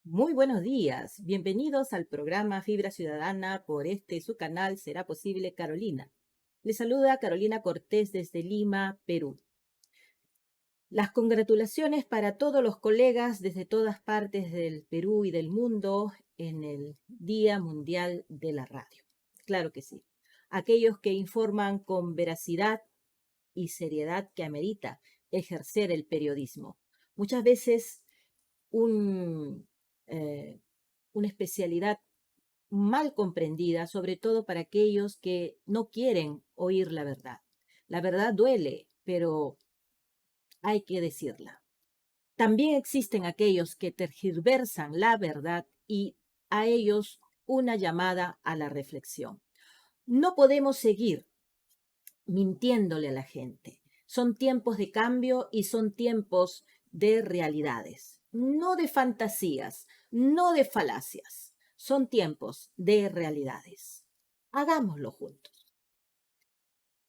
Muy buenos días, bienvenidos al programa Fibra Ciudadana por su canal Será Posible Carolina. Les saluda Carolina Cortés desde Lima, Perú. Las congratulaciones para todos los colegas desde todas partes del Perú y del mundo en el Día Mundial de la Radio. Claro que sí. Aquellos que informan con veracidad y seriedad que amerita ejercer el periodismo. Muchas veces una especialidad mal comprendida, sobre todo para aquellos que no quieren oír la verdad. La verdad duele, pero hay que decirla. También existen aquellos que tergiversan la verdad y a ellos una llamada a la reflexión. No podemos seguir mintiéndole a la gente. Son tiempos de cambio y son tiempos de realidades, no de fantasías, no de falacias. Son tiempos de realidades. Hagámoslo juntos.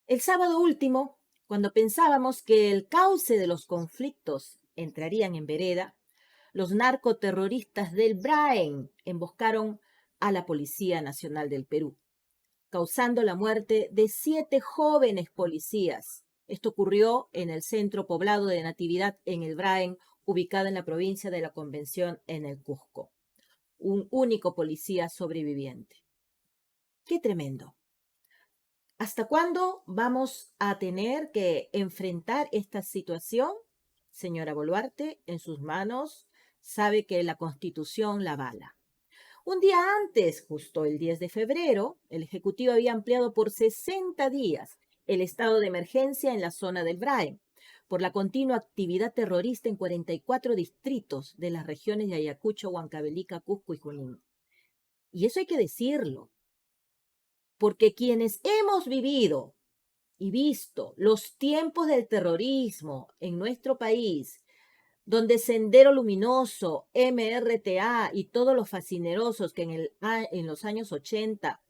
El sábado último, cuando pensábamos que el cauce de los conflictos entrarían en vereda, los narcoterroristas del Brain emboscaron a la Policía Nacional del Perú, causando la muerte de 7 jóvenes policías. Esto ocurrió en el centro poblado de Natividad, en el Brain, ubicado en la provincia de la Convención, en el Cusco. Un único policía sobreviviente. ¡Qué tremendo! ¿Hasta cuándo vamos a tener que enfrentar esta situación? Señora Boluarte, en sus manos sabe que la Constitución la avala. Un día antes, justo el 10 de febrero, el Ejecutivo había ampliado por 60 días el estado de emergencia en la zona del Brain por la continua actividad terrorista en 44 distritos de las regiones de Ayacucho, Huancavelica, Cusco y Junín. Y eso hay que decirlo, porque quienes hemos vivido y visto los tiempos del terrorismo en nuestro país, donde Sendero Luminoso, MRTA y todos los fascinerosos que en los años 80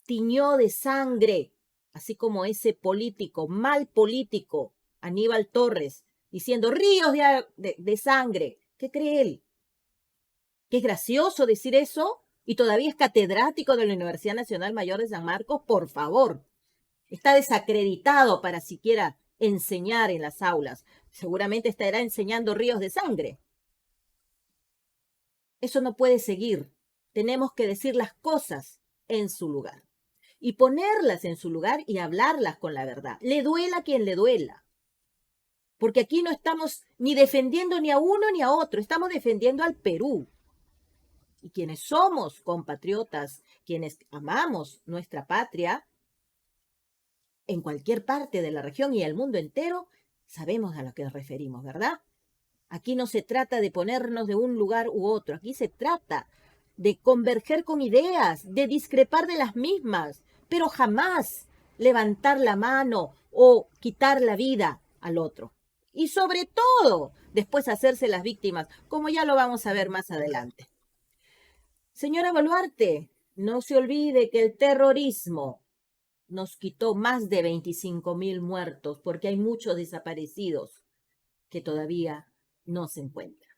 tiñó de sangre, así como ese político, mal político, Aníbal Torres, diciendo ríos de sangre. ¿Qué cree él? ¿Que es gracioso decir eso? Y todavía es catedrático de la Universidad Nacional Mayor de San Marcos, por favor. Está desacreditado para siquiera enseñar en las aulas. Seguramente estará enseñando ríos de sangre. Eso no puede seguir. Tenemos que decir las cosas en su lugar y ponerlas en su lugar y hablarlas con la verdad. Le duela a quien le duela. Porque aquí no estamos ni defendiendo ni a uno ni a otro, estamos defendiendo al Perú. Y quienes somos compatriotas, quienes amamos nuestra patria, en cualquier parte de la región y el mundo entero, sabemos a lo que nos referimos, ¿verdad? Aquí no se trata de ponernos de un lugar u otro, aquí se trata de converger con ideas, de discrepar de las mismas, pero jamás levantar la mano o quitar la vida al otro. Y sobre todo, después hacerse las víctimas, como ya lo vamos a ver más adelante. Señora Boluarte, no se olvide que el terrorismo nos quitó más de 25.000 muertos porque hay muchos desaparecidos que todavía no se encuentran.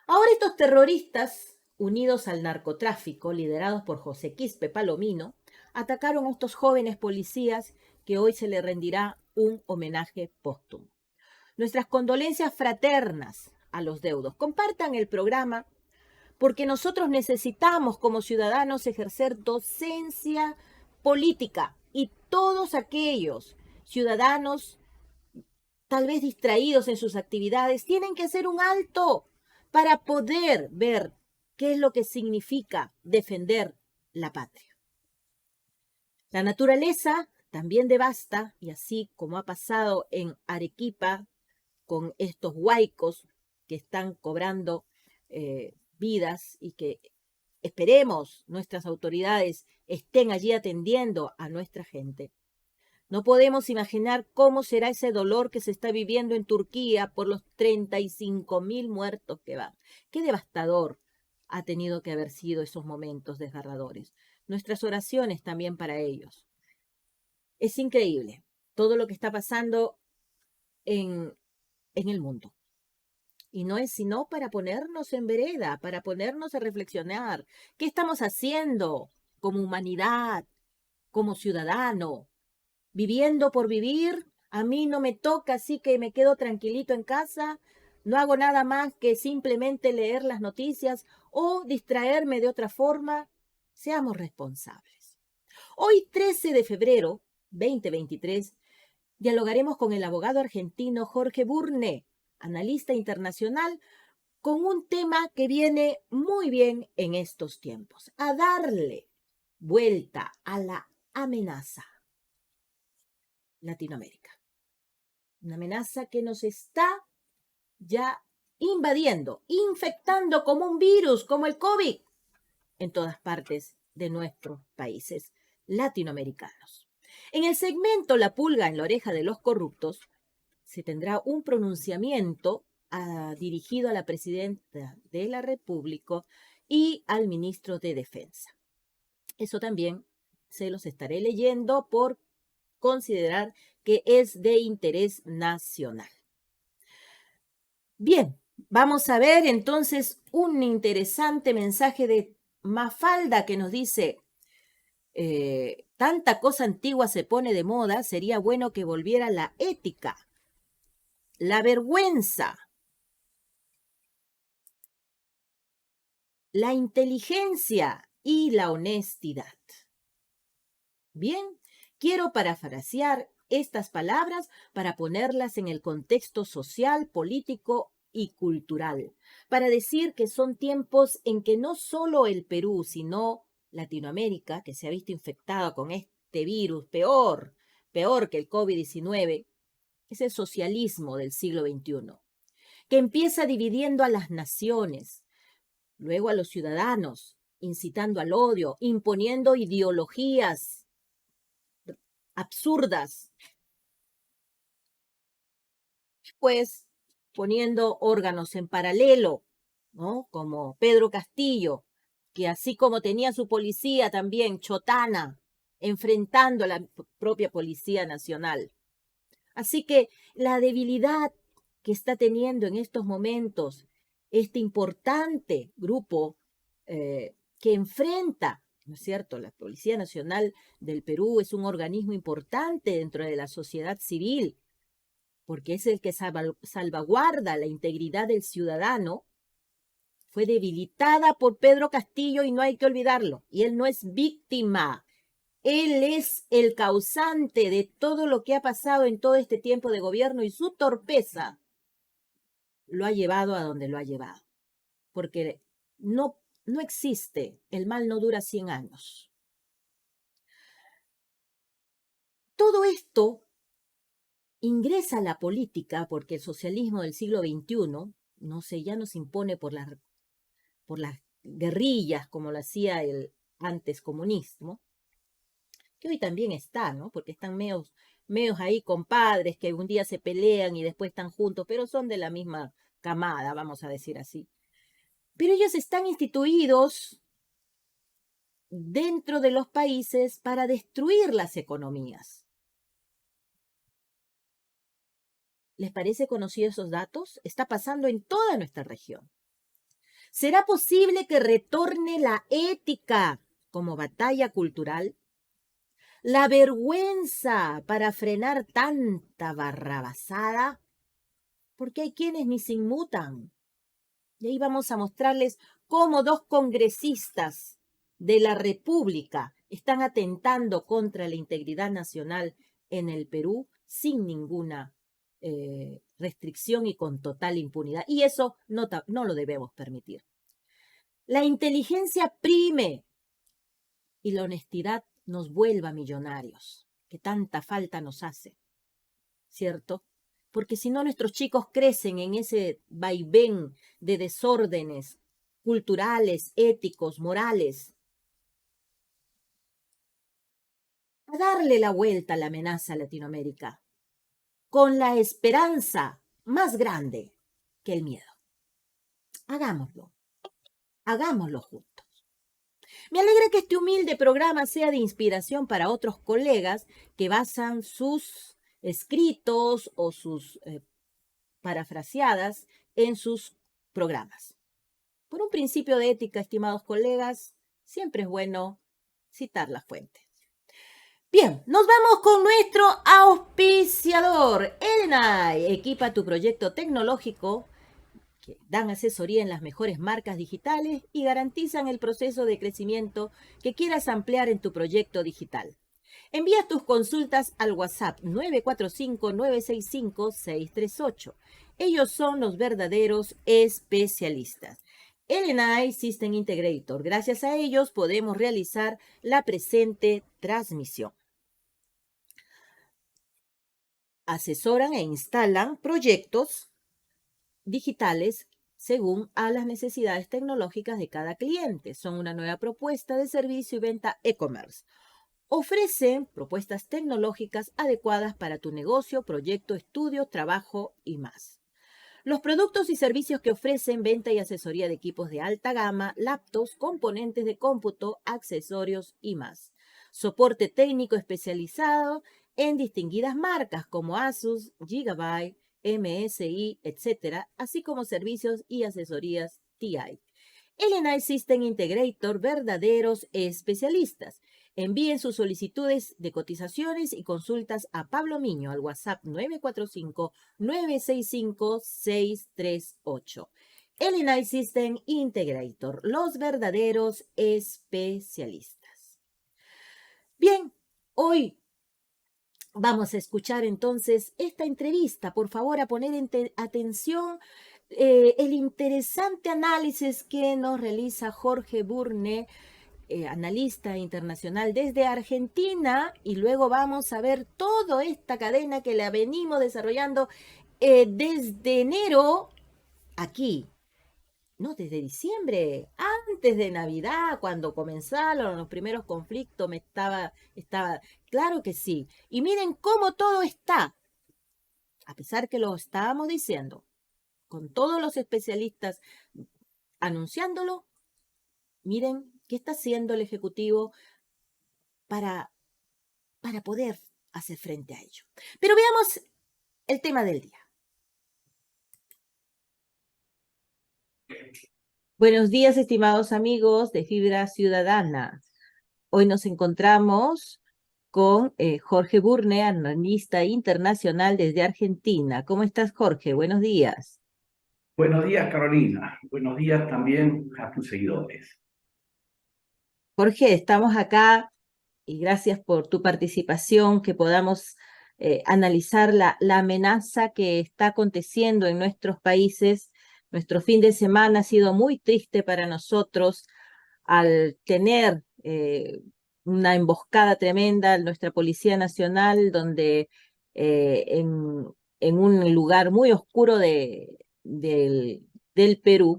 Ahora estos terroristas, unidos al narcotráfico, liderados por José Quispe Palomino, atacaron a estos jóvenes policías que hoy se les rendirá un homenaje póstumo. Nuestras condolencias fraternas a los deudos. Compartan el programa porque nosotros necesitamos como ciudadanos ejercer docencia política y todos aquellos ciudadanos tal vez distraídos en sus actividades tienen que hacer un alto para poder ver qué es lo que significa defender la patria. La naturaleza también devasta, y así como ha pasado en Arequipa con estos huaicos que están cobrando vidas y que esperemos nuestras autoridades estén allí atendiendo a nuestra gente. No podemos imaginar cómo será ese dolor que se está viviendo en Turquía por los 35.000 muertos que van. Qué devastador ha tenido que haber sido esos momentos desgarradores. Nuestras oraciones también para ellos. Es increíble todo lo que está pasando en el mundo. Y no es sino para ponernos en vereda, para ponernos a reflexionar. ¿Qué estamos haciendo como humanidad, como ciudadano? Viviendo por vivir, a mí no me toca, así que me quedo tranquilito en casa, no hago nada más que simplemente leer las noticias o distraerme de otra forma. Seamos responsables. Hoy, 13 de febrero 2023, dialogaremos con el abogado argentino Jorge Burne, analista internacional, con un tema que viene muy bien en estos tiempos, a darle vuelta a la amenaza Latinoamérica. Una amenaza que nos está ya invadiendo, infectando como un virus, como el COVID, en todas partes de nuestros países latinoamericanos. En el segmento La pulga en la oreja de los corruptos, se tendrá un pronunciamiento dirigido a la presidenta de la República y al ministro de Defensa. Eso también se los estaré leyendo por considerar que es de interés nacional. Bien, vamos a ver entonces un interesante mensaje de Mafalda que nos dice, tanta cosa antigua se pone de moda, sería bueno que volviera la ética, la vergüenza, la inteligencia y la honestidad. Bien, quiero parafrasear estas palabras para ponerlas en el contexto social, político y cultural, para decir que son tiempos en que no solo el Perú, sino Latinoamérica, que se ha visto infectada con este virus, peor que el COVID-19, es el socialismo del siglo XXI, que empieza dividiendo a las naciones, luego a los ciudadanos, incitando al odio, imponiendo ideologías absurdas, pues poniendo órganos en paralelo, ¿no? Como Pedro Castillo, que así como tenía su policía también chotana, enfrentando a la propia Policía Nacional. Así que la debilidad que está teniendo en estos momentos este importante grupo que enfrenta, ¿no es cierto? La Policía Nacional del Perú es un organismo importante dentro de la sociedad civil, porque es el que salvaguarda la integridad del ciudadano, fue debilitada por Pedro Castillo y no hay que olvidarlo. Y él no es víctima, él es el causante de todo lo que ha pasado en todo este tiempo de gobierno y su torpeza lo ha llevado a donde lo ha llevado. Porque no existe, el mal no dura 100 años. Todo esto ingresa a la política porque el socialismo del siglo XXI, no sé, ya nos impone por las guerrillas como lo hacía el antes comunismo, que hoy también está, ¿no? Porque están medios ahí compadres que un día se pelean y después están juntos, pero son de la misma camada, vamos a decir así. Pero ellos están instituidos dentro de los países para destruir las economías. ¿Les parece conocido esos datos? Está pasando en toda nuestra región. ¿Será posible que retorne la ética como batalla cultural? La vergüenza para frenar tanta barrabasada, porque hay quienes ni se inmutan. Y ahí vamos a mostrarles cómo dos congresistas de la República están atentando contra la integridad nacional en el Perú sin ninguna restricción y con total impunidad. Y eso no lo debemos permitir. La inteligencia prime y la honestidad nos vuelva millonarios, que tanta falta nos hace, ¿cierto? Porque si no, nuestros chicos crecen en ese vaivén de desórdenes culturales, éticos, morales. A darle la vuelta a la amenaza a Latinoamérica, con la esperanza más grande que el miedo. Hagámoslo. Hagámoslo juntos. Me alegra que este humilde programa sea de inspiración para otros colegas que basan sus escritos o sus parafraseadas en sus programas. Por un principio de ética, estimados colegas, siempre es bueno citar las fuentes. Bien, nos vamos con nuestro auspiciador, Elnay. Equipa tu proyecto tecnológico, que dan asesoría en las mejores marcas digitales y garantizan el proceso de crecimiento que quieras ampliar en tu proyecto digital. Envía tus consultas al WhatsApp 945-965-638. Ellos son los verdaderos especialistas. LNI System Integrator. Gracias a ellos podemos realizar la presente transmisión. Asesoran e instalan proyectos digitales según a las necesidades tecnológicas de cada cliente. Son una nueva propuesta de servicio y venta e-commerce. Ofrecen propuestas tecnológicas adecuadas para tu negocio, proyecto, estudio, trabajo y más. Los productos y servicios que ofrecen venta y asesoría de equipos de alta gama, laptops, componentes de cómputo, accesorios y más. Soporte técnico especializado en distinguidas marcas como Asus, Gigabyte, MSI, etc., así como servicios y asesorías TI. LNI System Integrator, verdaderos especialistas. Envíen sus solicitudes de cotizaciones y consultas a Pablo Miño al WhatsApp 945-965-638. LNI System Integrator, los verdaderos especialistas. Bien, hoy vamos a escuchar entonces esta entrevista. Por favor, a poner atención el interesante análisis que nos realiza Jorge Burne, analista internacional desde Argentina, y luego vamos a ver toda esta cadena que la venimos desarrollando desde enero aquí. No, desde diciembre, antes de Navidad, cuando comenzaron los primeros conflictos, estaba, claro que sí. Y miren cómo todo está, a pesar que lo estábamos diciendo, con todos los especialistas anunciándolo, miren qué está haciendo el Ejecutivo para poder hacer frente a ello. Pero veamos el tema del día. Buenos días, estimados amigos de Fibra Ciudadana. Hoy nos encontramos con Jorge Burne, analista internacional desde Argentina. ¿Cómo estás, Jorge? Buenos días. Buenos días, Carolina. Buenos días también a tus seguidores. Jorge, estamos acá y gracias por tu participación, que podamos analizar la amenaza que está aconteciendo en nuestros países. Nuestro fin de semana ha sido muy triste para nosotros al tener una emboscada tremenda en nuestra Policía Nacional, donde en un lugar muy oscuro del Perú,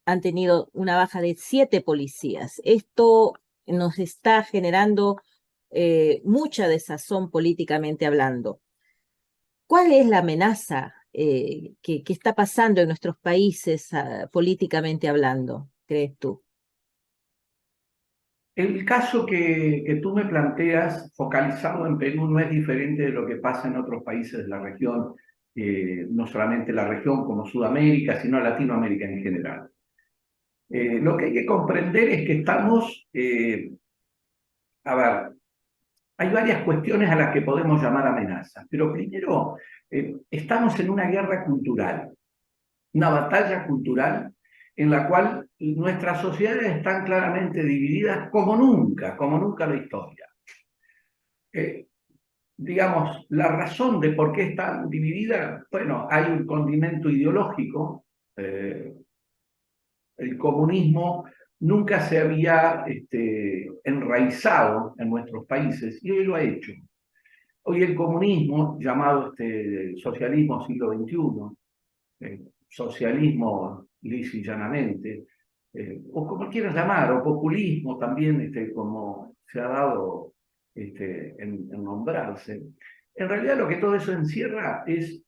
han tenido una baja de 7 policías. Esto nos está generando mucha desazón políticamente hablando. ¿Cuál es la amenaza que está pasando en nuestros países políticamente hablando, crees tú? El caso que tú me planteas, focalizado en Perú, no es diferente de lo que pasa en otros países de la región, no solamente la región como Sudamérica, sino Latinoamérica en general. Lo que hay que comprender es que estamos, a ver, hay varias cuestiones a las que podemos llamar amenazas, pero primero, estamos en una guerra cultural, una batalla cultural en la cual nuestras sociedades están claramente divididas como nunca en la historia. Digamos, la razón de por qué están divididas, bueno, hay un condimento ideológico. El comunismo nunca se había enraizado en nuestros países y hoy lo ha hecho. Hoy el comunismo, llamado socialismo siglo XXI, socialismo lisa y llanamente, o como quieras llamar, o populismo también, como se ha dado en nombrarse. En realidad lo que todo eso encierra es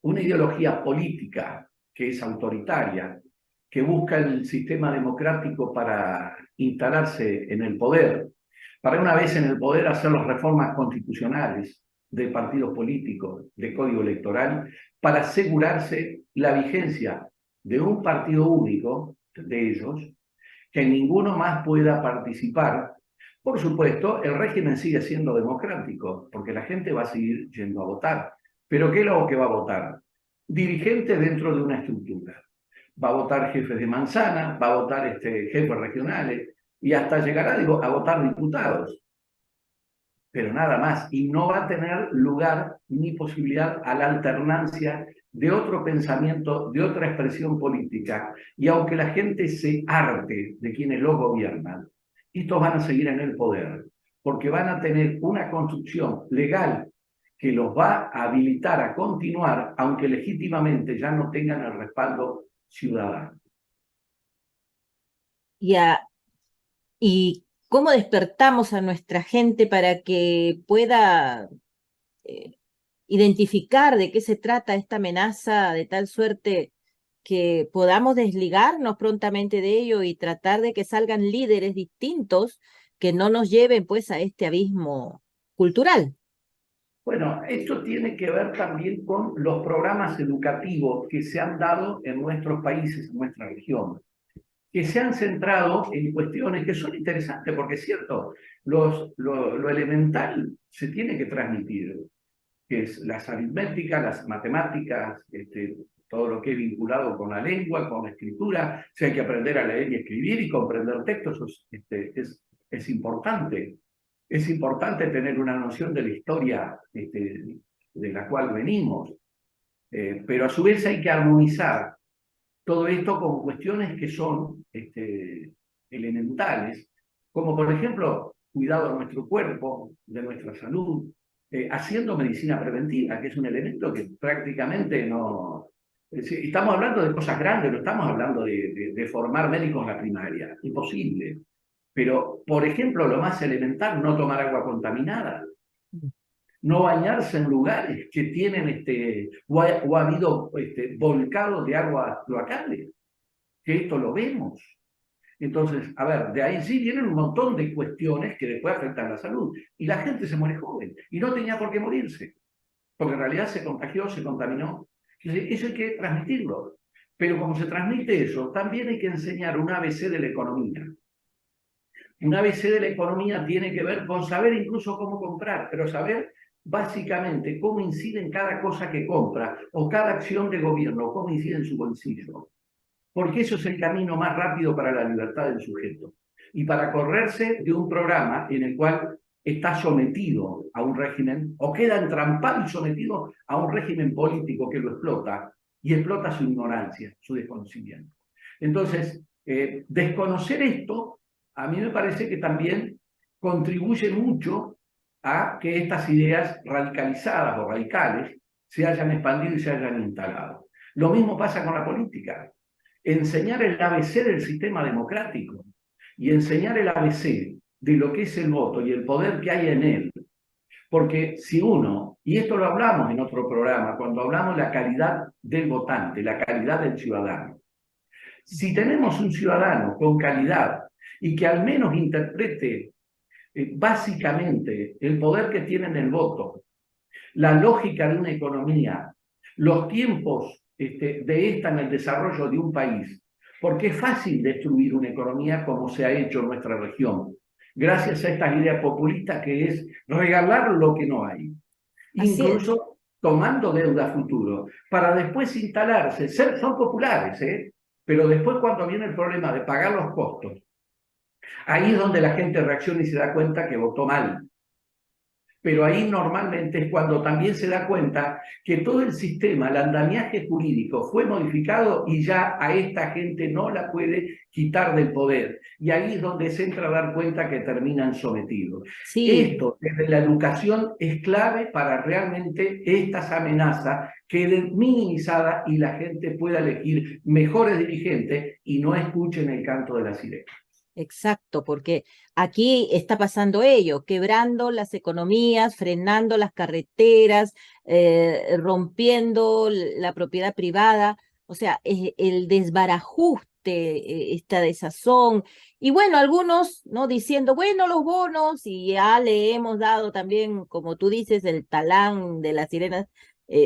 una ideología política que es autoritaria, que busca el sistema democrático para instalarse en el poder, para una vez en el poder hacer las reformas constitucionales de partidos políticos, de código electoral, para asegurarse la vigencia de un partido único de ellos, que ninguno más pueda participar. Por supuesto, el régimen sigue siendo democrático, porque la gente va a seguir yendo a votar. ¿Pero qué es lo que va a votar? Dirigente dentro de una estructura. Va a votar jefes de manzana, va a votar jefes regionales, y hasta llegará, digo, a votar diputados. Pero nada más, y no va a tener lugar ni posibilidad a la alternancia de otro pensamiento, de otra expresión política. Y aunque la gente se harte de quienes lo gobiernan, estos van a seguir en el poder, porque van a tener una construcción legal que los va a habilitar a continuar, aunque legítimamente ya no tengan el respaldo ciudadano. ¿Y cómo despertamos a nuestra gente para que pueda identificar de qué se trata esta amenaza de tal suerte que podamos desligarnos prontamente de ello y tratar de que salgan líderes distintos que no nos lleven pues a este abismo cultural? Bueno, esto tiene que ver también con los programas educativos que se han dado en nuestros países, en nuestra región, que se han centrado en cuestiones que son interesantes, porque es cierto, lo elemental se tiene que transmitir, que es las aritméticas, las matemáticas, todo lo que es vinculado con la lengua, con la escritura, si hay que aprender a leer y escribir y comprender textos, es importante. Es importante tener una noción de la historia de la cual venimos, pero a su vez hay que armonizar todo esto con cuestiones que son elementales, como por ejemplo, cuidado de nuestro cuerpo, de nuestra salud, haciendo medicina preventiva, que es un elemento que prácticamente no... Estamos hablando de cosas grandes, no estamos hablando de formar médicos en la primaria, imposible. Pero, por ejemplo, lo más elemental, no tomar agua contaminada, no bañarse en lugares que tienen o ha habido volcados de aguas cloacales, que esto lo vemos. Entonces, a ver, de ahí sí vienen un montón de cuestiones que después afectan la salud. Y la gente se muere joven, y no tenía por qué morirse, porque en realidad se contagió, se contaminó. Eso hay que transmitirlo. Pero como se transmite eso, también hay que enseñar un ABC de la economía. Un ABC de la economía tiene que ver con saber incluso cómo comprar, pero saber básicamente cómo incide en cada cosa que compra o cada acción de gobierno, cómo incide en su bolsillo. Porque eso es el camino más rápido para la libertad del sujeto. Y para correrse de un programa en el cual está sometido a un régimen o queda entrampado y sometido a un régimen político que lo explota y explota su ignorancia, su desconocimiento. Entonces, desconocer esto a mí me parece que también contribuye mucho a que estas ideas radicalizadas o radicales se hayan expandido y se hayan instalado. Lo mismo pasa con la política. Enseñar el ABC del sistema democrático y enseñar el ABC de lo que es el voto y el poder que hay en él. Porque si uno, y esto lo hablamos en otro programa, cuando hablamos de la calidad del votante, la calidad del ciudadano, si tenemos un ciudadano con calidad y que al menos interprete básicamente el poder que tiene en el voto, la lógica de una economía, los tiempos de esta en el desarrollo de un país, porque es fácil destruir una economía como se ha hecho en nuestra región, gracias a esta idea populista que es regalar lo que no hay, Así es. incluso tomando deuda a futuro, para después instalarse, son populares, pero después cuando viene el problema de pagar los costos, ahí es donde la gente reacciona y se da cuenta que votó mal. Pero ahí normalmente es cuando también se da cuenta que todo el sistema, el andamiaje jurídico fue modificado y ya a esta gente no la puede quitar del poder. Y ahí es donde se entra a dar cuenta que terminan sometidos. Sí, Esto desde la educación es clave para realmente estas amenazas queden minimizadas y la gente pueda elegir mejores dirigentes y no escuchen el canto de la sirena. exacto, porque aquí está pasando ello, quebrando las economías, frenando las carreteras, rompiendo la propiedad privada, o sea, el desbarajuste esta desazón. Y bueno, algunos, ¿no? Diciendo, bueno, los bonos, y ya le hemos dado también, como tú dices, el talán de las sirenas.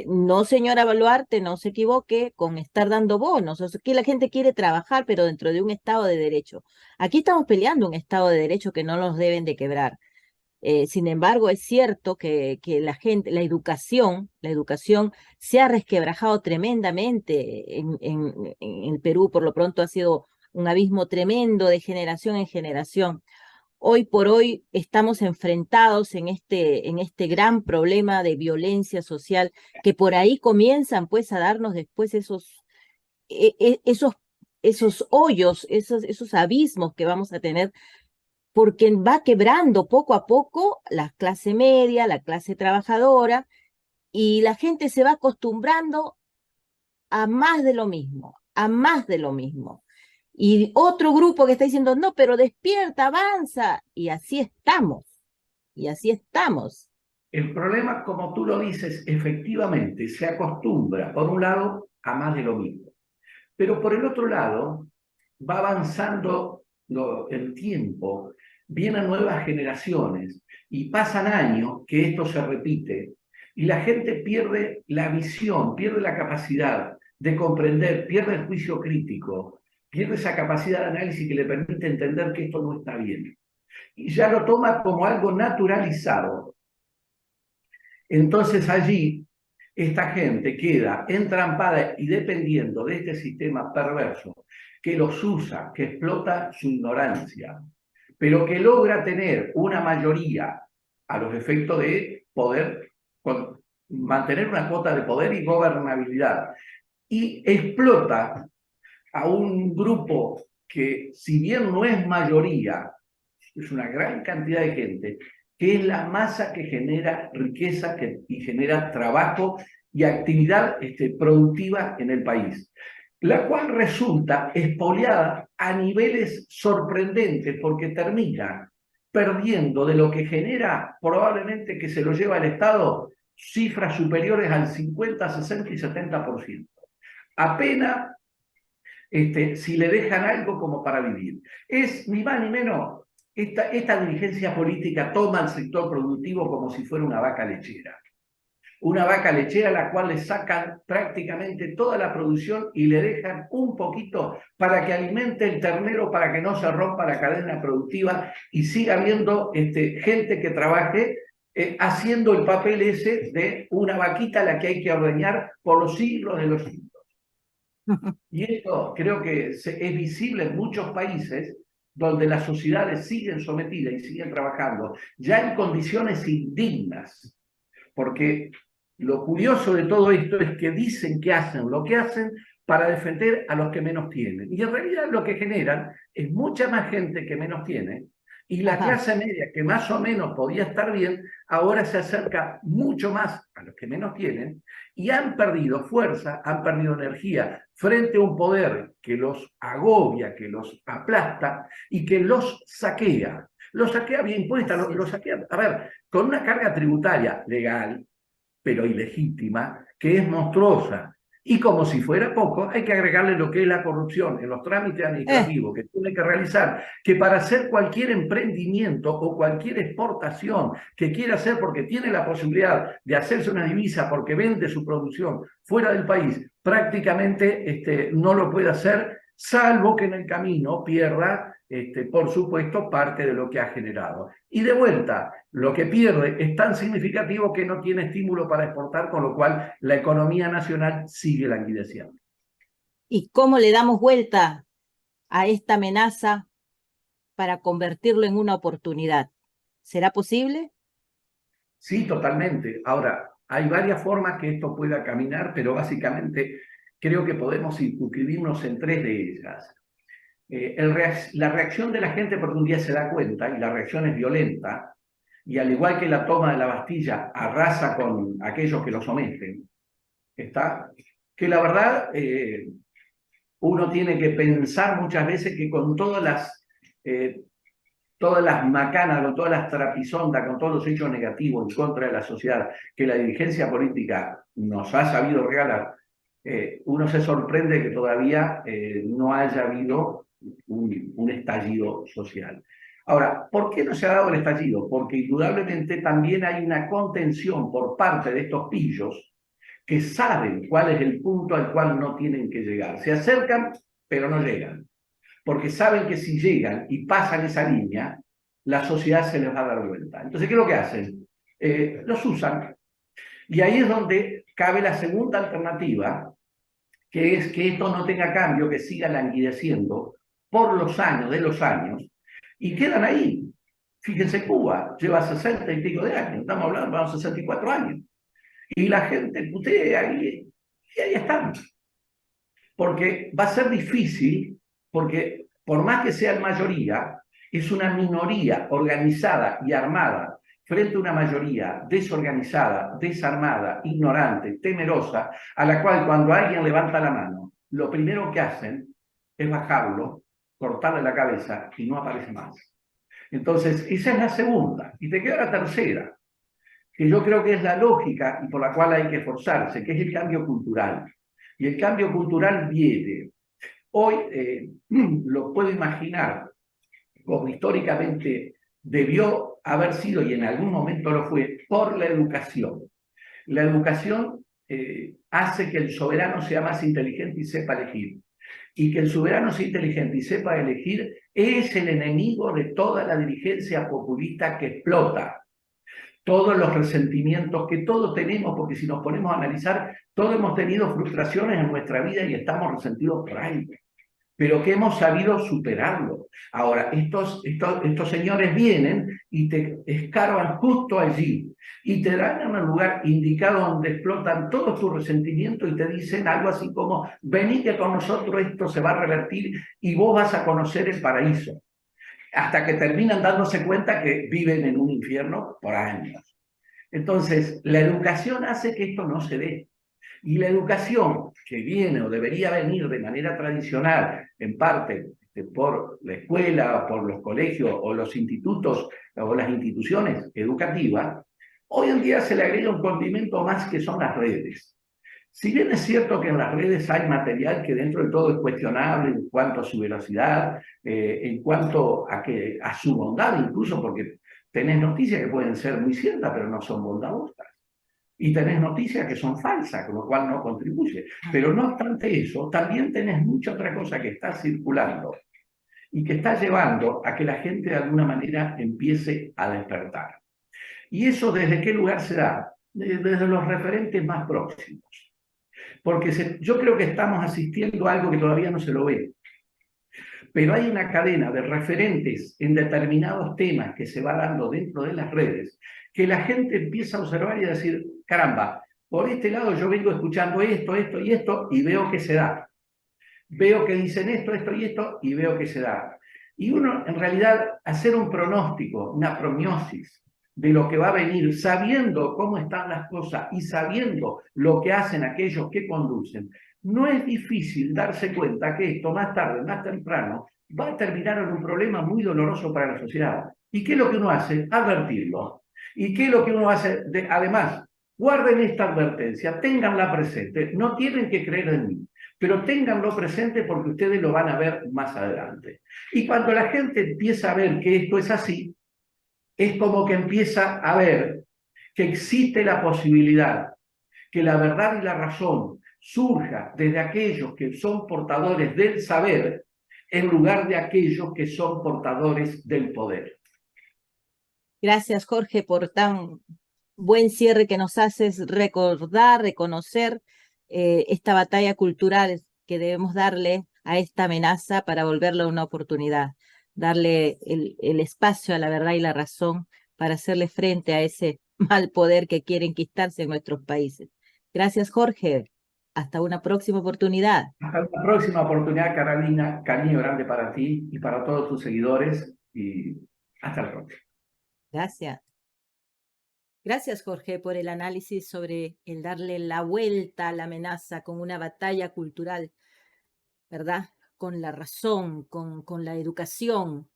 No, señora Baluarte, no se equivoque con estar dando bonos. O sea, que la gente quiere trabajar, pero dentro de un Estado de Derecho. Aquí estamos peleando un Estado de Derecho que no nos deben de quebrar. Sin embargo, es cierto que la gente, la educación se ha resquebrajado tremendamente en el Perú. Por lo pronto ha sido un abismo tremendo de generación en generación. Hoy por hoy estamos enfrentados en este gran problema de violencia social, que por ahí comienzan pues a darnos después e- e- esos, esos hoyos, esos abismos que vamos a tener, porque va quebrando poco a poco la clase media, la clase trabajadora, y la gente se va acostumbrando a más de lo mismo, a más de lo mismo. Y otro grupo que está diciendo, no, pero despierta, avanza, y así estamos. El problema, como tú lo dices, efectivamente se acostumbra, por un lado, a más de lo mismo. Pero por el otro lado, va avanzando el tiempo, vienen nuevas generaciones y pasan años que esto se repite y la gente pierde la visión, pierde la capacidad de comprender, pierde el juicio crítico, pierde esa capacidad de análisis que le permite entender que esto no está bien. Y ya lo toma como algo naturalizado. Entonces allí esta gente queda entrampada y dependiendo de este sistema perverso que los usa, que explota su ignorancia, pero que logra tener una mayoría a los efectos de poder mantener una cuota de poder y gobernabilidad. Y explota a un grupo que, si bien no es mayoría, es una gran cantidad de gente, que es la masa que genera riqueza y genera trabajo y actividad productiva en el país, la cual resulta expoliada a niveles sorprendentes porque termina perdiendo de lo que genera probablemente que se lo lleva el Estado cifras superiores al 50, 60 y 70%. Apenas si le dejan algo como para vivir. Es ni más ni menos, esta dirigencia política toma al sector productivo como si fuera una vaca lechera. Una vaca lechera a la cual le sacan prácticamente toda la producción y le dejan un poquito para que alimente el ternero, para que no se rompa la cadena productiva y siga habiendo gente que trabaje haciendo el papel ese de una vaquita a la que hay que ordeñar por los siglos de los siglos. Y esto creo que es visible en muchos países donde las sociedades siguen sometidas y siguen trabajando, ya en condiciones indignas, porque lo curioso de todo esto es que dicen que hacen lo que hacen para defender a los que menos tienen. Y en realidad lo que generan es mucha más gente que menos tiene, y la Ajá. clase media, que más o menos podía estar bien, ahora se acerca mucho más a los que menos tienen, y han perdido fuerza, han perdido energía frente a un poder que los agobia, que los aplasta y que los saquea. Los saquea vía impuesta, los saquea, a ver, con una carga tributaria legal, pero ilegítima, que es monstruosa. Y como si fuera poco, hay que agregarle lo que es la corrupción en los trámites administrativos que tiene que realizar, que para hacer cualquier emprendimiento o cualquier exportación que quiera hacer porque tiene la posibilidad de hacerse una divisa porque vende su producción fuera del país, prácticamente no lo puede hacer, salvo que en el camino pierda, por supuesto, parte de lo que ha generado. Y de vuelta, lo que pierde es tan significativo que no tiene estímulo para exportar, con lo cual la economía nacional sigue languideciendo. ¿Y cómo le damos vuelta a esta amenaza para convertirlo en una oportunidad? ¿Será posible? Sí, totalmente. Ahora, hay varias formas que esto pueda caminar, pero básicamente creo que podemos circunscribirnos en tres de ellas. La reacción de la gente porque un día se da cuenta, y la reacción es violenta, y al igual que la toma de la Bastilla, arrasa con aquellos que lo someten, está, que la verdad uno tiene que pensar muchas veces que con todas las macanas, con todas las trapisondas, con todos los hechos negativos en contra de la sociedad que la dirigencia política nos ha sabido regalar, uno se sorprende que todavía no haya habido un estallido social. Ahora, ¿por qué no se ha dado el estallido? Porque indudablemente también hay una contención por parte de estos pillos que saben cuál es el punto al cual no tienen que llegar. Se acercan, pero no llegan, porque saben que si llegan y pasan esa línea, la sociedad se les va a dar vuelta. Entonces, ¿qué es lo que hacen? Los usan. Y ahí es donde cabe la segunda alternativa, que es que esto no tenga cambio, que siga languideciendo por los años de los años, y quedan ahí. Fíjense, Cuba lleva 60 y pico de años, estamos hablando, vamos 64 años, y la gente putea y ahí están. Porque va a ser difícil, porque por más que sean mayoría, es una minoría organizada y armada frente a una mayoría desorganizada, desarmada, ignorante, temerosa, a la cual cuando alguien levanta la mano, lo primero que hacen es bajarlo, cortarle la cabeza y no aparece más. Entonces, esa es la segunda. Y te queda la tercera, que yo creo que es la lógica y por la cual hay que esforzarse, que es el cambio cultural. Y el cambio cultural viene. Hoy lo puedo imaginar como históricamente debió haber sido y en algún momento lo fue por la educación. La educación hace que el soberano sea más inteligente y sepa elegir. Y que el soberano sea inteligente y sepa elegir es el enemigo de toda la dirigencia populista que explota todos los resentimientos que todos tenemos, porque si nos ponemos a analizar, todos hemos tenido frustraciones en nuestra vida y estamos resentidos por algo, pero que hemos sabido superarlo. Ahora, estos señores vienen y te escarban justo allí y te dan en un lugar indicado donde explotan todos tus resentimientos y te dicen algo así como, vení que con nosotros esto se va a revertir y vos vas a conocer el paraíso, hasta que terminan dándose cuenta que viven en un infierno por años. Entonces, la educación hace que esto no se dé. Y la educación que viene o debería venir de manera tradicional, en parte por la escuela, por los colegios o los institutos o las instituciones educativas, hoy en día se le agrega un condimento más que son las redes. Si bien es cierto que en las redes hay material que dentro de todo es cuestionable en cuanto a su veracidad, en cuanto a su bondad, incluso porque tenés noticias que pueden ser muy ciertas, pero no son bondadosas. Y tenés noticias que son falsas, con lo cual no contribuye. Pero no obstante eso, también tenés mucha otra cosa que está circulando y que está llevando a que la gente de alguna manera empiece a despertar. ¿Y eso desde qué lugar se da? Desde los referentes más próximos. Porque yo creo que estamos asistiendo a algo que todavía no se lo ve. Pero hay una cadena de referentes en determinados temas que se va dando dentro de las redes, que la gente empieza a observar y a decir, caramba, por este lado yo vengo escuchando esto, esto y esto, y veo que se da. Veo que dicen esto, esto y esto, y veo que se da. Y uno, en realidad, hacer un pronóstico, una prognosis de lo que va a venir, sabiendo cómo están las cosas y sabiendo lo que hacen aquellos que conducen, no es difícil darse cuenta que esto más tarde, más temprano, va a terminar en un problema muy doloroso para la sociedad. ¿Y qué es lo que uno hace? Advertirlo. ¿Y qué es lo que uno hace? Además, guarden esta advertencia, ténganla presente, no tienen que creer en mí, pero ténganlo presente porque ustedes lo van a ver más adelante. Y cuando la gente empieza a ver que esto es así, es como que empieza a ver que existe la posibilidad que la verdad y la razón surja desde aquellos que son portadores del saber en lugar de aquellos que son portadores del poder. Gracias, Jorge, por tan buen cierre que nos haces recordar, reconocer esta batalla cultural que debemos darle a esta amenaza para volverla una oportunidad, darle el espacio a la verdad y la razón para hacerle frente a ese mal poder que quiere enquistarse en nuestros países. Gracias, Jorge. Hasta una próxima oportunidad. Hasta la próxima oportunidad, Carolina. Cariño grande para ti y para todos tus seguidores. Y hasta la próxima. Gracias. Gracias, Jorge, por el análisis sobre el darle la vuelta a la amenaza con una batalla cultural, ¿verdad? Con la razón, con la educación.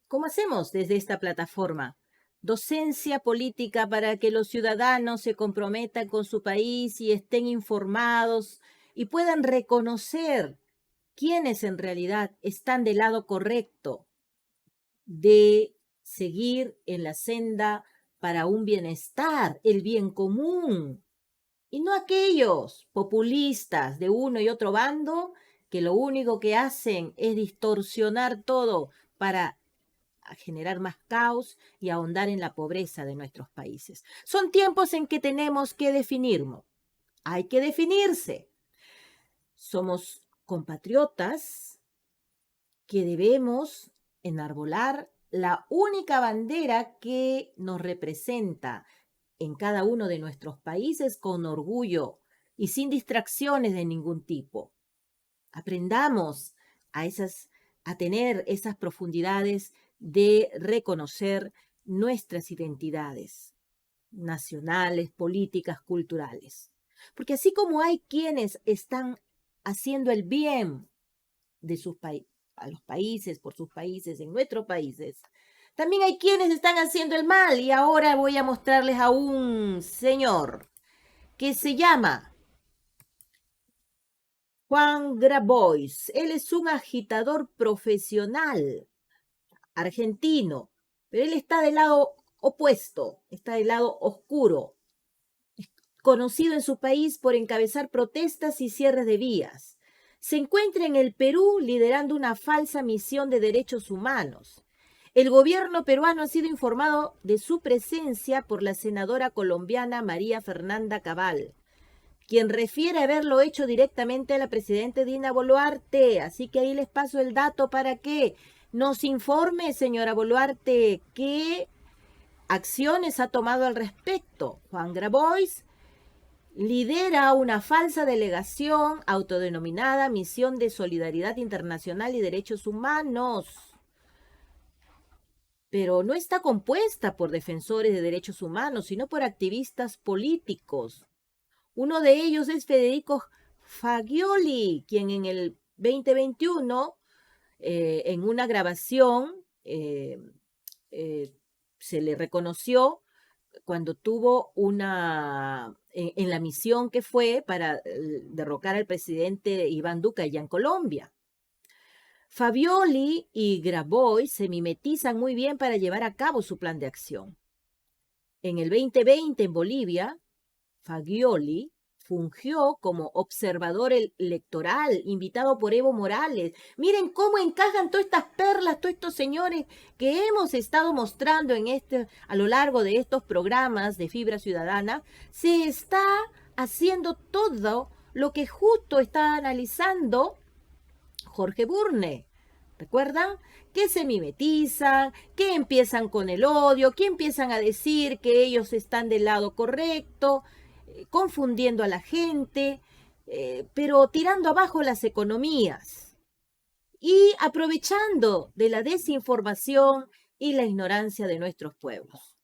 ¿Cómo hacemos desde esta plataforma? Docencia política para que los ciudadanos se comprometan con su país y estén informados y puedan reconocer quiénes en realidad están del lado correcto de seguir en la senda para un bienestar, el bien común, y no aquellos populistas de uno y otro bando que lo único que hacen es distorsionar todo para generar más caos y ahondar en la pobreza de nuestros países. Son tiempos en que tenemos que definirnos. Hay que definirse. Somos compatriotas que debemos enarbolar la única bandera que nos representa en cada uno de nuestros países con orgullo y sin distracciones de ningún tipo. Aprendamos a tener esas profundidades de reconocer nuestras identidades nacionales, políticas, culturales. Porque así como hay quienes están haciendo el bien de a los países, por sus países, en nuestros países, también hay quienes están haciendo el mal. Y ahora voy a mostrarles a un señor que se llama Juan Grabois. Él es un agitador profesional argentino, pero él está del lado opuesto, está del lado oscuro, conocido en su país por encabezar protestas y cierres de vías. Se encuentra en el Perú liderando una falsa misión de derechos humanos. El gobierno peruano ha sido informado de su presencia por la senadora colombiana María Fernanda Cabal, quien refiere haberlo hecho directamente a la presidenta Dina Boluarte. Así que ahí les paso el dato para que nos informe, señora Boluarte, qué acciones ha tomado al respecto. Juan Grabois lidera una falsa delegación autodenominada Misión de Solidaridad Internacional y Derechos Humanos, pero no está compuesta por defensores de derechos humanos, sino por activistas políticos. Uno de ellos es Federico Fagioli, quien en el 2021, en una grabación, se le reconoció cuando tuvo en la misión que fue para derrocar al presidente Iván Duque allá en Colombia. Fagioli y Grabois se mimetizan muy bien para llevar a cabo su plan de acción. En el 2020 en Bolivia, Fagioli fungió como observador electoral, invitado por Evo Morales. Miren cómo encajan todas estas perlas, todos estos señores que hemos estado mostrando a lo largo de estos programas de Fibra Ciudadana. Se está haciendo todo lo que justo está analizando Jorge Burne. ¿Recuerdan? Que se mimetizan, que empiezan con el odio, que empiezan a decir que ellos están del lado correcto, confundiendo a la gente, pero tirando abajo las economías y aprovechando de la desinformación y la ignorancia de nuestros pueblos.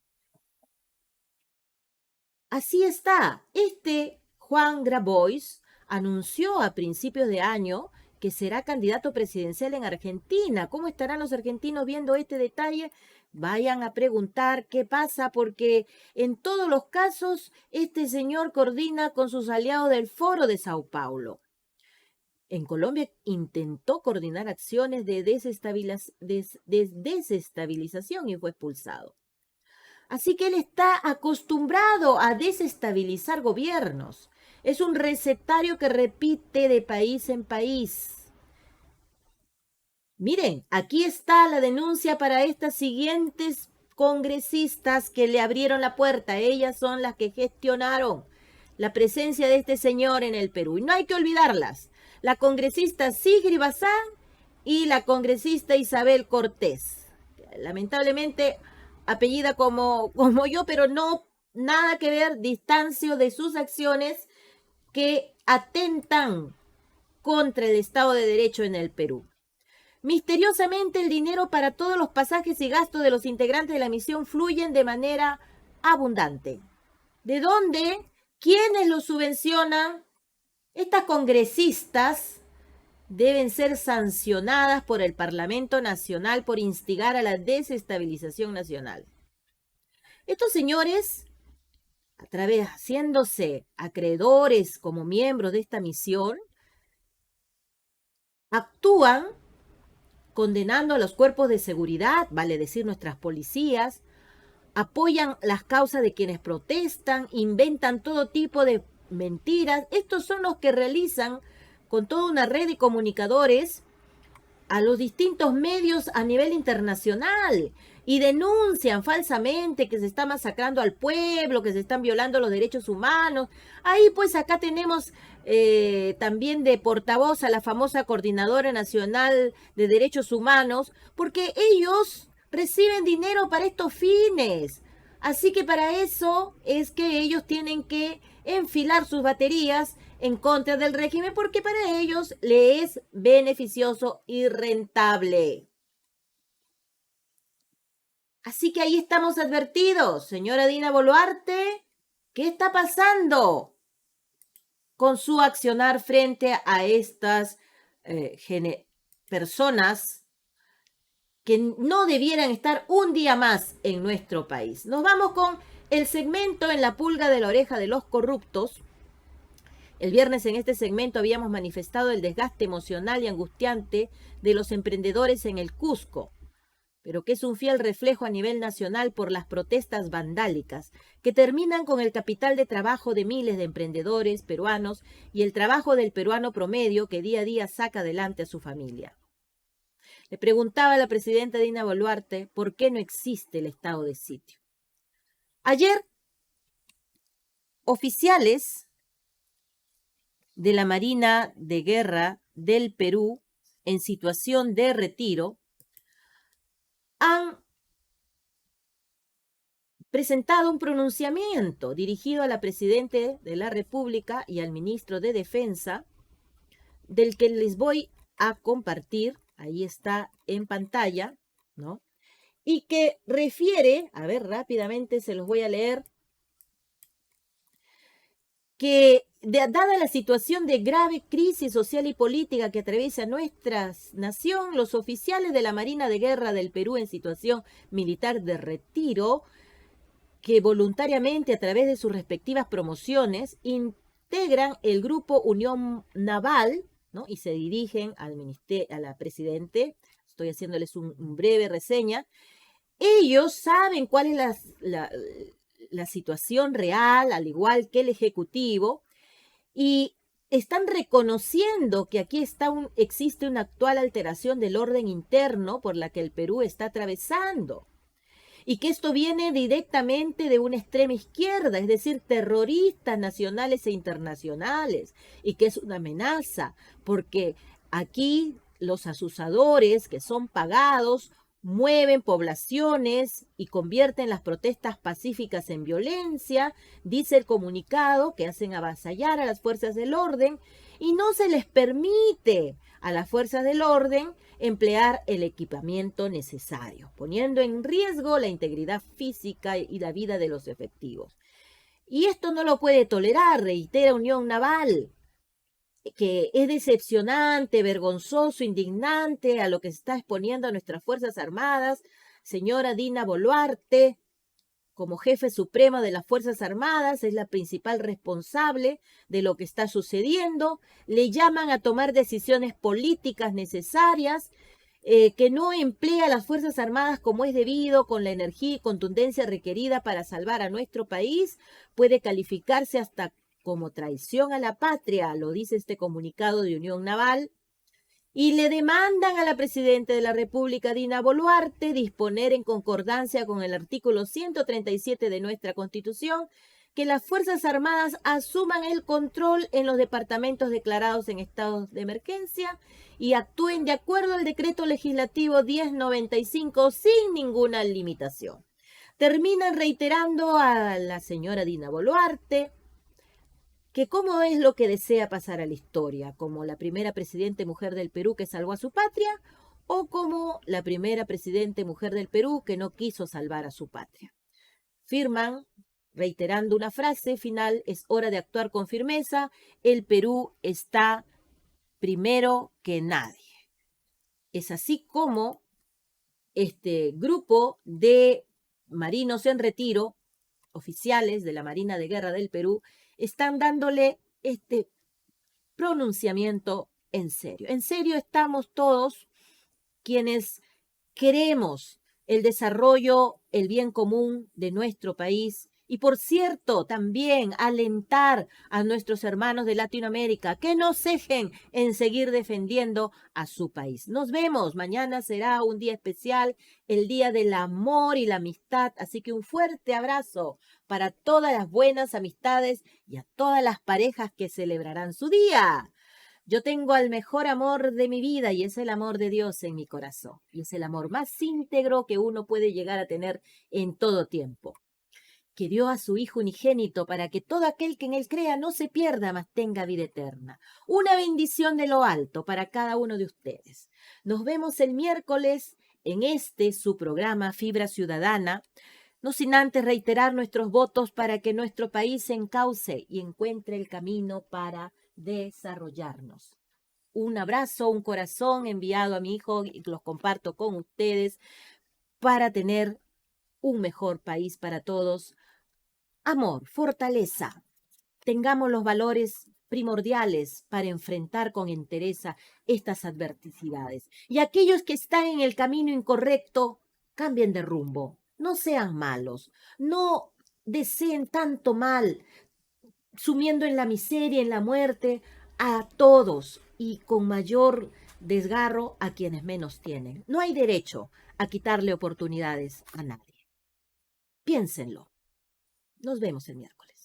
Así está. Juan Grabois anunció a principios de año que será candidato presidencial en Argentina. ¿Cómo estarán los argentinos viendo este detalle? Vayan a preguntar qué pasa, porque en todos los casos este señor coordina con sus aliados del Foro de Sao Paulo. En Colombia intentó coordinar acciones de desestabilización y fue expulsado. Así que él está acostumbrado a desestabilizar gobiernos. Es un recetario que repite de país en país. Miren, aquí está la denuncia para estas siguientes congresistas que le abrieron la puerta. Ellas son las que gestionaron la presencia de este señor en el Perú. Y no hay que olvidarlas. La congresista Sigrid Bazán y la congresista Isabel Cortés. Lamentablemente, apellida como yo, pero no nada que ver, distancio de sus acciones que atentan contra el Estado de Derecho en el Perú. Misteriosamente, el dinero para todos los pasajes y gastos de los integrantes de la misión fluyen de manera abundante. ¿De dónde? ¿Quiénes lo subvencionan? Estas congresistas deben ser sancionadas por el Parlamento Nacional por instigar a la desestabilización nacional. Estos señores, haciéndose acreedores como miembros de esta misión, actúan condenando a los cuerpos de seguridad, vale decir nuestras policías, apoyan las causas de quienes protestan, inventan todo tipo de mentiras. Estos son los que realizan con toda una red de comunicadores a los distintos medios a nivel internacional y denuncian falsamente que se está masacrando al pueblo, que se están violando los derechos humanos. Ahí pues acá tenemos también de portavoz a la famosa Coordinadora Nacional de Derechos Humanos, porque ellos reciben dinero para estos fines. Así que para eso es que ellos tienen que enfilar sus baterías en contra del régimen porque para ellos le es beneficioso y rentable. Así que ahí estamos advertidos, señora Dina Boluarte, ¿qué está pasando con su accionar frente a estas personas que no debieran estar un día más en nuestro país? Nos vamos con el segmento en la pulga de la oreja de los corruptos. El viernes en este segmento habíamos manifestado el desgaste emocional y angustiante de los emprendedores en el Cusco, pero que es un fiel reflejo a nivel nacional por las protestas vandálicas que terminan con el capital de trabajo de miles de emprendedores peruanos y el trabajo del peruano promedio que día a día saca adelante a su familia. Le preguntaba a la presidenta Dina Boluarte por qué no existe el estado de sitio. Ayer, oficiales de la Marina de Guerra del Perú en situación de retiro han presentado un pronunciamiento dirigido a la Presidenta de la República y al Ministro de Defensa, del que les voy a compartir, ahí está en pantalla, ¿no? Y que refiere, a ver, rápidamente se los voy a leer, que dada la situación de grave crisis social y política que atraviesa nuestra nación, los oficiales de la Marina de Guerra del Perú en situación militar de retiro, que voluntariamente a través de sus respectivas promociones integran el grupo Unión Naval, ¿no? Y se dirigen al ministerio, a la presidente, estoy haciéndoles un breve reseña. Ellos saben cuál es la situación real, al igual que el Ejecutivo, y están reconociendo que aquí existe una actual alteración del orden interno por la que el Perú está atravesando y que esto viene directamente de una extrema izquierda, es decir, terroristas nacionales e internacionales, y que es una amenaza, porque aquí los asusadores que son pagados mueven poblaciones y convierten las protestas pacíficas en violencia, dice el comunicado, que hacen avasallar a las fuerzas del orden y no se les permite a las fuerzas del orden emplear el equipamiento necesario, poniendo en riesgo la integridad física y la vida de los efectivos. Y esto no lo puede tolerar, reitera Unión Naval, que es decepcionante, vergonzoso, indignante a lo que se está exponiendo a nuestras Fuerzas Armadas. Señora Dina Boluarte, como jefe suprema de las Fuerzas Armadas, es la principal responsable de lo que está sucediendo. Le llaman a tomar decisiones políticas necesarias, que no emplea a las Fuerzas Armadas como es debido, con la energía y contundencia requerida para salvar a nuestro país. Puede calificarse hasta como traición a la patria, lo dice este comunicado de Unión Naval. Y le demandan a la Presidenta de la República, Dina Boluarte, disponer en concordancia con el artículo 137 de nuestra Constitución que las Fuerzas Armadas asuman el control en los departamentos declarados en estados de emergencia y actúen de acuerdo al decreto legislativo 1095 sin ninguna limitación. Terminan reiterando a la señora Dina Boluarte que cómo es lo que desea pasar a la historia, como la primera presidente mujer del Perú que salvó a su patria, o como la primera presidente mujer del Perú que no quiso salvar a su patria. Firman, reiterando una frase final, es hora de actuar con firmeza, el Perú está primero que nadie. Es así como este grupo de marinos en retiro, oficiales de la Marina de Guerra del Perú, están dándole este pronunciamiento en serio estamos todos quienes queremos el desarrollo, el bien común de nuestro país y, por cierto, también alentar a nuestros hermanos de Latinoamérica que no cejen en seguir defendiendo a su país. Nos vemos, mañana será un día especial, el Día del Amor y la Amistad, así que un fuerte abrazo para todas las buenas amistades y a todas las parejas que celebrarán su día. Yo tengo al mejor amor de mi vida y es el amor de Dios en mi corazón. Y es el amor más íntegro que uno puede llegar a tener en todo tiempo. Que dio a su Hijo unigénito para que todo aquel que en él crea no se pierda, mas tenga vida eterna. Una bendición de lo alto para cada uno de ustedes. Nos vemos el miércoles en su programa Fibra Ciudadana. No sin antes reiterar nuestros votos para que nuestro país se encauce y encuentre el camino para desarrollarnos. Un abrazo, un corazón enviado a mi hijo y los comparto con ustedes para tener un mejor país para todos. Amor, fortaleza. Tengamos los valores primordiales para enfrentar con entereza estas adversidades. Y aquellos que están en el camino incorrecto, cambien de rumbo. No sean malos, no deseen tanto mal, sumiendo en la miseria, en la muerte, a todos y con mayor desgarro a quienes menos tienen. No hay derecho a quitarle oportunidades a nadie. Piénsenlo. Nos vemos el miércoles.